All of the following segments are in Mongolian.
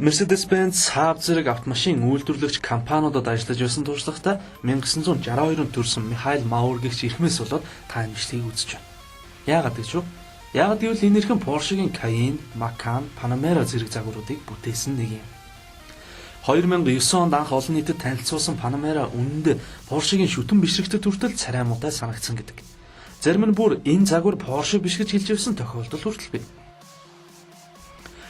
Mercedes-Benz Saab зэрэг автомашин үйлдвэрлэгч компаниудад ажиллаж байсан туршлагатай 1962 төрсэн Михаил Маур гэгч эрхмээс болоод та энэ бичлэгийг үзэж байна. Яагаад гэж вэ? Яагаад гэвэл энэ эрхэм Porsche-гийн Cayenne, Macan, Panamera зэрэг загваруудыг бүтээсэн нэг юм. 2009 онд анх олон нийтэд танилцуулсан Panamera үнэндээ Porsche-гийн шүтэн бишрэгтэй хүртэл царай муутай санагдсан гэдэг. Зарим нь бүр энэ загвар Porsche биш гэж хэлж явсан тохиолдол хүртэл бий.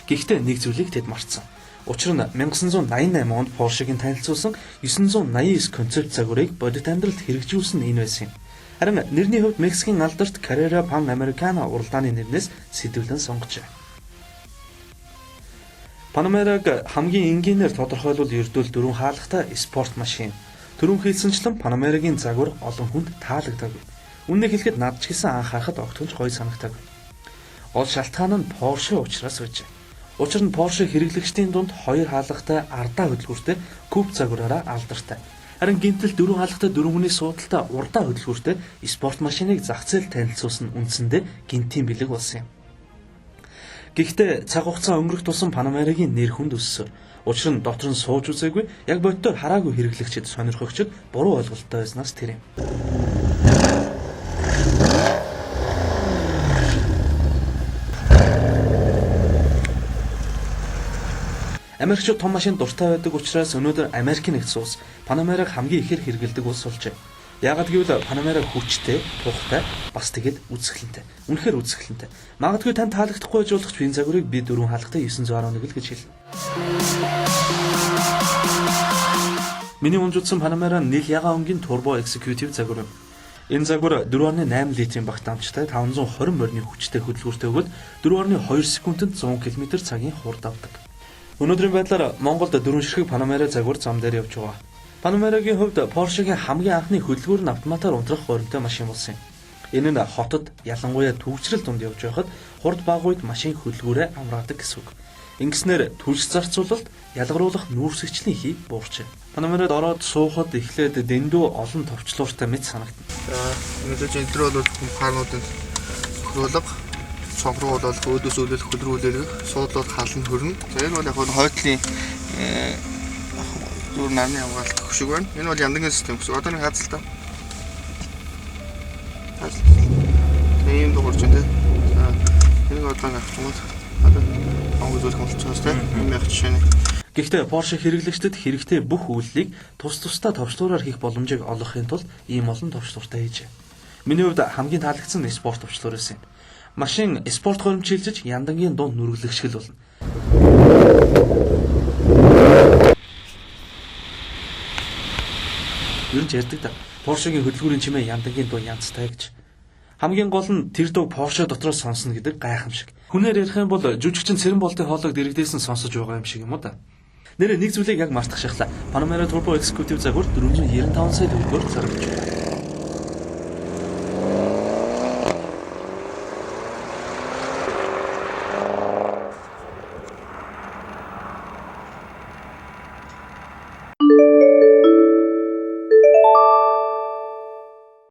Гэхдээ нэг зүйлийг тэд мартсан. Учир нь 1988 онд Porsche-гийн танилцуулсан 989 концепт загварыг бодит амьдралд хэрэгжүүлсэн энэ байсан юм. Харин нэрний хувьд Мексикийн алдарт Carrera Panamericana уралдааны нэрнээс сэдвлэн сонгожээ. Panamera-г хамгийн энгийнээр тодорхойлвол ердөө дөрвөн хаалгатай спорт машин. Түрүүн хэлсэнчлэн Panamera-гийн загвар олон хүнд таалагдаагүй. Үннийг хэлэхэд над ч гэсэн анх харахад огтхонч гоё санагтаагүй. Гол шалтгаан нь Porsche учраас байжээ. Учир нь Porsche хэрэглэгчдийн дунд хоёр хаалгатай ардаа хөдөлгүүртэй куб загвараараа алдартай. Харин гинтэл дөрвөн хаалгатай дөрвөн хүний суудалтай урдаа хөдөлгүүртэй спорт машиныг зах зээлд танилцуулсан үндсэндээ гинтийн бэлэг болсон юм. Гэхдээ цаг хугацаа өнгөрөх тусам Panamera-гийн нэр хүнд өссөн. Учир нь дотор нь сууж үзээгүй, яг бодитоор хараагүй хэрэглэгчид сонирхогчид буруу ойлголттой байснаас тэр юм. Америкчууд том машин дуртай байдаг учраас өнөөдөр Америкийн нэгдсэн улс Panamera-г хамгийн ихээр хэрэгэлдэг улс болжээ. Яагад гэвэл Panamera хүчтэй, тухтай, бас тэгээд үзэсгэлэнтэй. Үнэхээр үзэсгэлэнтэй. Магадгүй тань таалагдахгүй байж болох энэ загварыг би 4 хаалгатай 911 л гэж хэлнэ. Миний унжуудсан Panamera нийл ягаан өнгийн турбо executive загвар юм. Энэ загвар 4.8 литрийн багт амттай 520 морины хүчтэй хөдөлгүүртэй бөгөөд 4.2 секундэд 100 км/цагийн хурд авдаг. Өнөөдрийн байдлаар Монголд 4 ширхэг Panamera загвар зам дээр явж байгаа. Panamera-гийн хувьд Porsche-гийн хамгийн анхны хөдөлгүүр нь автоматар унтрах горимтой машин болсон юм. Энэ нь хотод ялангуяа төвчрэл дунд явж байхад хурд баг үед машин хөдөлгүүрээ амраадаг гэсэн үг. Ингэснээр түлш зарцуулалт, ялгаруулах нүүрсгчлийн хий буурчээ. Panamera-д ороод суухад эхлээд дэндүү олон товчлууртай мэт санагдана. За, өнөөдөр энэ төр бол компаниудын хөрөлөг цонхруу бол өөдөөс өлөх хөдрүүлэх суудлууд халан хөрнө. За энэ бол яг нь хойдлын дүүр нарны хамгаалалт хөшиг байна. Энэ бол яндангийн систем гэсэн. Одоо нэг хаацалтаа. Ийм дуурч энэ. За энэ одоо авчмал одоо онгоцолох болчихсон тийм. Энэ яг жишээ нь. Гэхдээ Porsche хэрэглэгчдэд хэрэгтэй бүх үйлдэлийг тус тусдаа товчлуураар хийх боломжийг олгохын тулд ийм олон товчлууртай хийжээ. Миний хувьд хамгийн таалагдсан нь спорт товчлуур байсан юм. Машин спорт горимч шилжиж яндангийн дунд нүргэлэгшгэл болно. Юу ч ярьдаг да. Porsche-гийн хөдөлгүүрийн чимээ яндангийн дунд янзтай гэж. Хамгийн гол нь тэр дуу Porsche дотроос сонсно гэдэг гайхамшиг. Хүнээр ярих юм бол жүжигчин Цэрэн болтын хоолойг дэрэгдээс нь сонсож байгаа юм шиг юм уу да. Нэрээ нэг зүйлийг яг мартах шахлаа. Panamera Turbo Executive загвар 495 сая төгрөгөөр зарагдж байна.